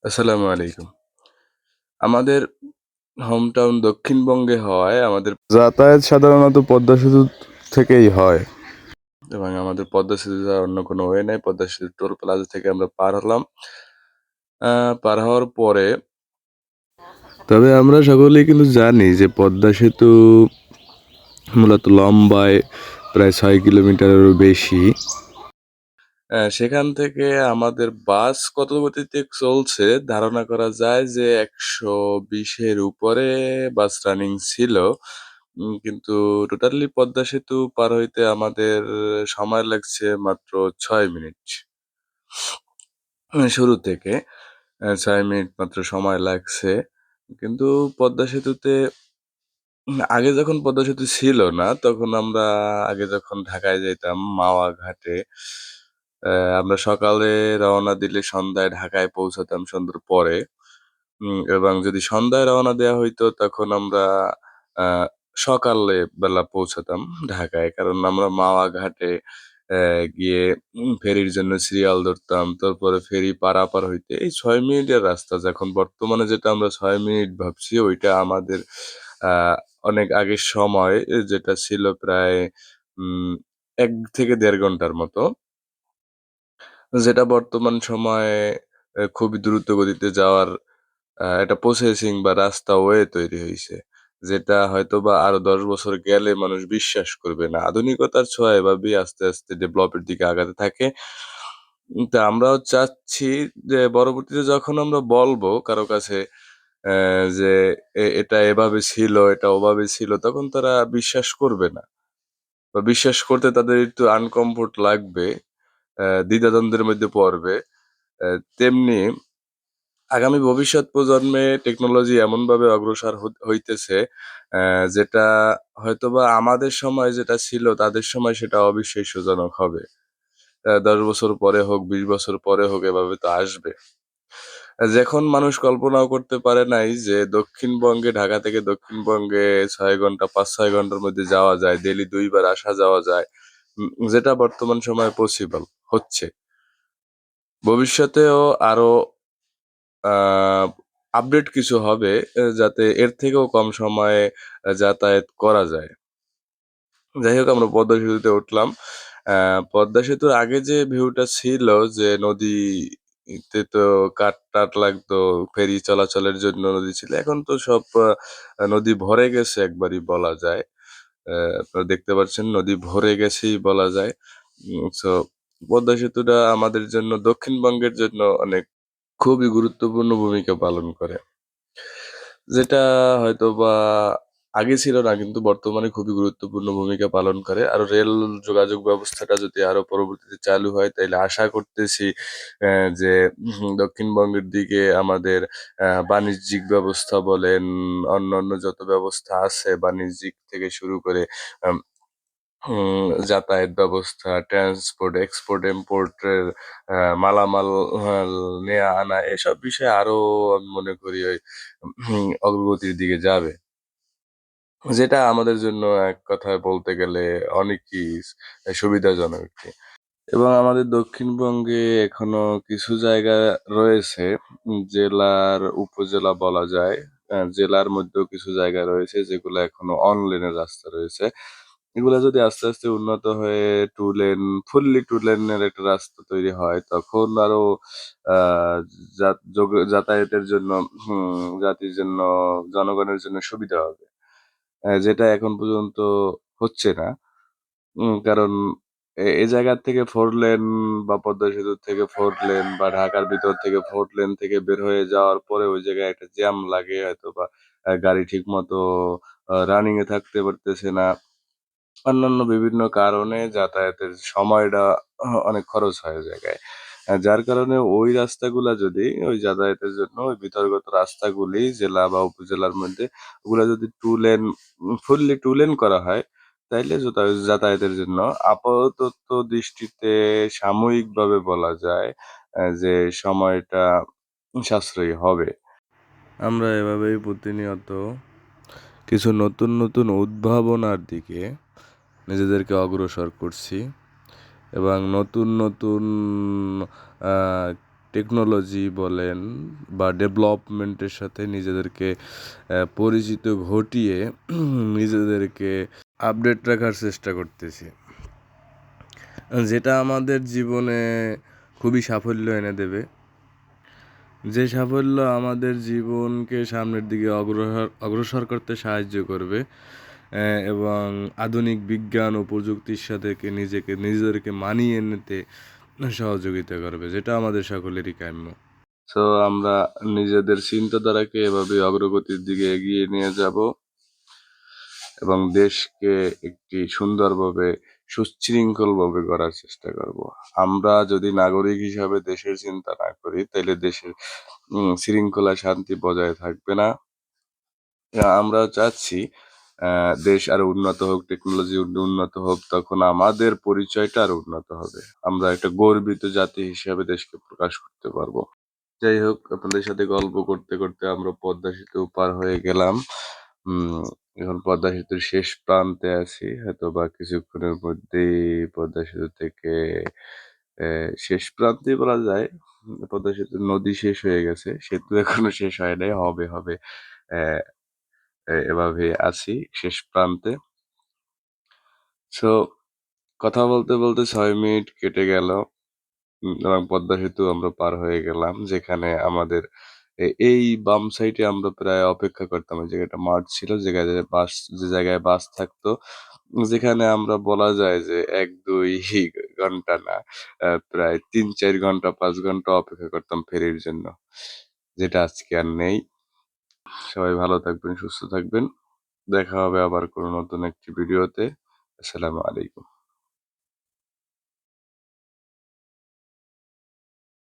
আসসালামু আলাইকুম। আমাদের হোম টাউন দক্ষিণবঙ্গে হওয়ায় আমাদের যাতায়াত সাধারণত পদ্মা সেতু থেকেই হয় এবং আমাদের পদ্মা সেতু ছাড়া অন্য কোনো ওয়ে নাই। পদ্মা সেতু টোল প্লাজা থেকে আমরা পার হলাম। পার হওয়ার পরে তবে আমরা সকলেই কিন্তু জানি যে পদ্মা সেতু মূলত লম্বায় প্রায় ৬ কিলোমিটারেরও বেশি। সেখান থেকে আমাদের বাস কত গতিতে চলছে ধারণা করা যায় যে ১২০ এর উপরে বাস রানিং ছিল। কিন্তু টোটালি পদ্মা সেতু পার হইতে আমাদের সময় লাগছে মাত্র ৬ মিনিট। শুরু থেকে ৬ মিনিট মাত্র সময় লাগছে। কিন্তু পদ্মা সেতুতে আগে যখন পদ্মা সেতু ছিল না, তখন আমরা আগে যখন ঢাকায় যাইতাম মাওয়া ঘাটে, আমরা সকালে রওনা দিলে সন্ধ্যায় ঢাকায় পৌঁছাতাম সন্ধ্যার পরে। এবং যদি সন্ধ্যায় রওনা দেয়া হইতো তখন আমরা আ সকালে বেলা পৌঁছাতাম ঢাকায়। কারণ আমরা মাওয়া ঘাটে গিয়ে ফেরির জন্য সিরিয়াল ধরতাম। তারপরে ফেরি পারাপার হইতে এই ৬ মিনিটের রাস্তা যখন বর্তমানে যেটা আমরা ৬ মিনিট ভাবছি ওইটা আমাদের আ অনেক আগের সময় যেটা ছিল প্রায় উম ১ থেকে ১.৫ ঘন্টার মতো। যেটা বর্তমান সময়ে খুবই দ্রুত গতিতে যাওয়ার একটা প্রসেসিং বা রাস্তা ওয়ে তৈরি হইছে। যেটা হয়তোবা আরো ১০ বছর গেলে মানুষ বিশ্বাস করবে না। আধুনিকতার ছোঁয়া এভাবেই আস্তে, আস্তে ডেভেলপের দিকে আগাতে থাকে। তা আমরাও চাচ্ছি যে পরবর্তীতে যখন আমরা বলবো কারো কাছে যে এটা এভাবে ছিল, এটা ওভাবে ছিল, তখন তারা বিশ্বাস করবে না। বা বিশ্বাস করতে তাদের একটু আনকমফোর্ট লাগবে। দ্বিধাদ্বন্দ্বের মধ্যে পড়বে। তেমনি আগামী ভবিষ্যৎ প্রজন্মে টেকনোলজি এমনভাবে অগ্রসর হইতেছে যেটা হয়তোবা আমাদের সময় যেটা ছিল তাদের সময় সেটা অবিশ্বাস্যজনক হবে। ১০ বছর পরে হোক, ২০ বছর পরে হোক এভাবে তো আসবে। যখন মানুষ কল্পনাও করতে পারে নাই যে দক্ষিণবঙ্গে ঢাকা থেকে দক্ষিণবঙ্গে ৬ ঘন্টা ৫-৬ ঘন্টার মধ্যে যাওয়া যায়। ডেইলি ২ বার আসা যাওয়া যায়। যেটা বর্তমান সময়ে পসিবল হচ্ছে। ভবিষ্যতেও আরো আ আপডেট কিছু হবে যাতে এর থেকেও কম সময়ে যাতায়াত করা যায়। যাই হোক আমরা পদ্মা সেতুতে উঠলাম। আ পদ্মা সেতুর আগে যে ভিউটা ছিল যে নদীতে তো কাঠ-টাঠ লাগতো, ফেরি চলাচলের জন্য নদী ছিল। এখন তো সব নদী ভরে গেছে একবারই বলা যায়। আপনারা দেখতে পাচ্ছেন নদী ভরে গেছেই বলা যায়। সো পদ্মা সেতুটা আমাদের জন্য দক্ষিণবঙ্গের জন্য অনেক খুবই গুরুত্বপূর্ণ ভূমিকা পালন করে। যেটা হয়তোবা আগে ছিল না কিন্তু বর্তমানে খুবই গুরুত্বপূর্ণ ভূমিকা পালন করে। আরো রেল যোগাযোগ ব্যবস্থাটা যদি আরো পরবর্তীতে চালু হয় তাইলে আশা করতেছি যে দক্ষিণবঙ্গের দিকে আমাদের বাণিজ্যিক ব্যবস্থা বলেন, অন্যান্য যত ব্যবস্থা আছে বাণিজ্যিক থেকে শুরু করে আম যাতায়াত ব্যবস্থা, ট্রান্সপোর্ট, এক্সপোর্ট, ইম্পোর্ট এর মালামাল নেয়া আনা এসব বিষয়ে আরো আমি মনে করি ওই অগ্রগতির দিকে যাবে। যেটা আমাদের জন্য এক কথায় বলতে গেলে অনেকই সুবিধাজনক আরকি। এবং আমাদের দক্ষিণবঙ্গে এখনো কিছু জায়গা রয়েছে জেলার উপজেলা বলা যায়। জেলার মধ্যেও কিছু জায়গা রয়েছে যেগুলো এখনো অনলেনের রাস্তা রয়েছে। এগুলা যদি আস্তে, আস্তে উন্নত হয়ে 2 লেন ফুললি 2 লেনের একটা রাস্তা তৈরি হয় তখন আরো আ যাতায়াতের জন্য জাতির জন্য জনগণের জন্য সুবিধা হবে। যেটা এখন পর্যন্ত হচ্ছে না। কারণ এই জায়গা থেকে 4 লেন বা পদ্মা সেতু থেকে 4 লেন বা ঢাকার ভিতর থেকে 4 লেন থেকে বের হয়ে যাওয়ার পরে ওই জায়গায় একটা জ্যাম লাগে হয়তোবা গাড়ি ঠিকমতো রানিং এ থাকতে পারতেছে না। অন্যান্য বিভিন্ন কারণে যাতায়াতের সময়টা অনেক খরচ হয় ওই জায়গায়। যার কারণে ওই রাস্তাগুলা যদি ওই যাতায়াতের জন্য ওই ভিতরগত রাস্তাগুলি জেলা বা উপজেলার মধ্যে ওগুলা যদি 2 লেন ফুললি 2 লেন করা হয়, তাইলে যাতায়াতের জন্য আপাতত দৃষ্টিতে সাময়িকভাবে বলা যায় যে সময়টা সাশ্রয়ী হবে। আমরা এভাবেই প্রতিনিয়ত কিছু নতুন, নতুন উদ্ভাবনার দিকে নিজেদেরকে অগ্রসর করছি এবং নতুন, নতুন আ টেকনোলজি বলেন বা ডেভেলপমেন্টের সাথে নিজেদেরকে পরিচিত ঘটিয়ে নিজেদেরকে আপডেট রাখার চেষ্টা করতেছি, যেটা আমাদের জীবনে খুবই সাফল্য এনে দেবে। যে সাফল্য আমাদের জীবনকে সামনের দিকে অগ্রসর করতে সাহায্য করবে, এবং আধুনিক বিজ্ঞান ও প্রযুক্তির সাথে নিজেদেরকে মানিয়ে নিতে সহযোগিতা করবে, যেটা আমাদের সকলেরই কাম্য। সো আমরা নিজেদের চিন্তাধারাকে এভাবে অগ্রগতির দিকে এগিয়ে নিয়ে যাব এবং দেশকে একটি সুন্দরভাবে সুশৃঙ্খলভাবে গড়ার চেষ্টা করব। আমরা যদি নাগরিক হিসাবে দেশের চিন্তা না করি, তাহলে দেশের শৃঙ্খলা শান্তি বজায় থাকবে না। আমরা চাচ্ছি দেশ আরো উন্নত হোক, টেকনোলজি উন্নত হোক, তখন আমাদের পরিচয়টা আরো উন্নত হবে। আমরা একটা গর্বিত জাতি হিসেবে দেশকে প্রকাশ করতে পারবো। যাই হোক, আপনাদের সাথে গল্প করতে করতে আমরা পদ্মা সেতু পার হয়ে গেলাম। এখন পদ্মা সেতুর শেষ প্রান্তে আছি, হয়তো বা কিছুক্ষণের মধ্যেই পদ্মা সেতু থেকে শেষ প্রান্তে বলা যায়। পদ্মা সেতু নদী শেষ হয়ে গেছে, সেতু এখনো শেষ হয় নাই, হবে হবে। আহ, এভাবে আছি শেষ প্রান্তে। সো কথা বলতে বলতে 6 মিনিট কেটে গেল, এবং পদ্মা সেতু আমরা পার হয়ে গেলাম, যেখানে আমাদের এই বাম সাইডে আমরা প্রায় অপেক্ষা করতাম। ওই জায়গাটা মাঠ ছিল, যে জায়গায় বাস থাকতো, যেখানে আমরা বলা যায় যে 1-2 ঘন্টা না, প্রায় 3-4 ঘন্টা 5 ঘন্টা অপেক্ষা করতাম ফেরির জন্য, যেটা আজকে আর নেই। সবাই ভালো থাকবেন, সুস্থ থাকবেন। দেখা হবে আবার কোনো নতুন একটি ভিডিওতে। আসসালামু আলাইকুম।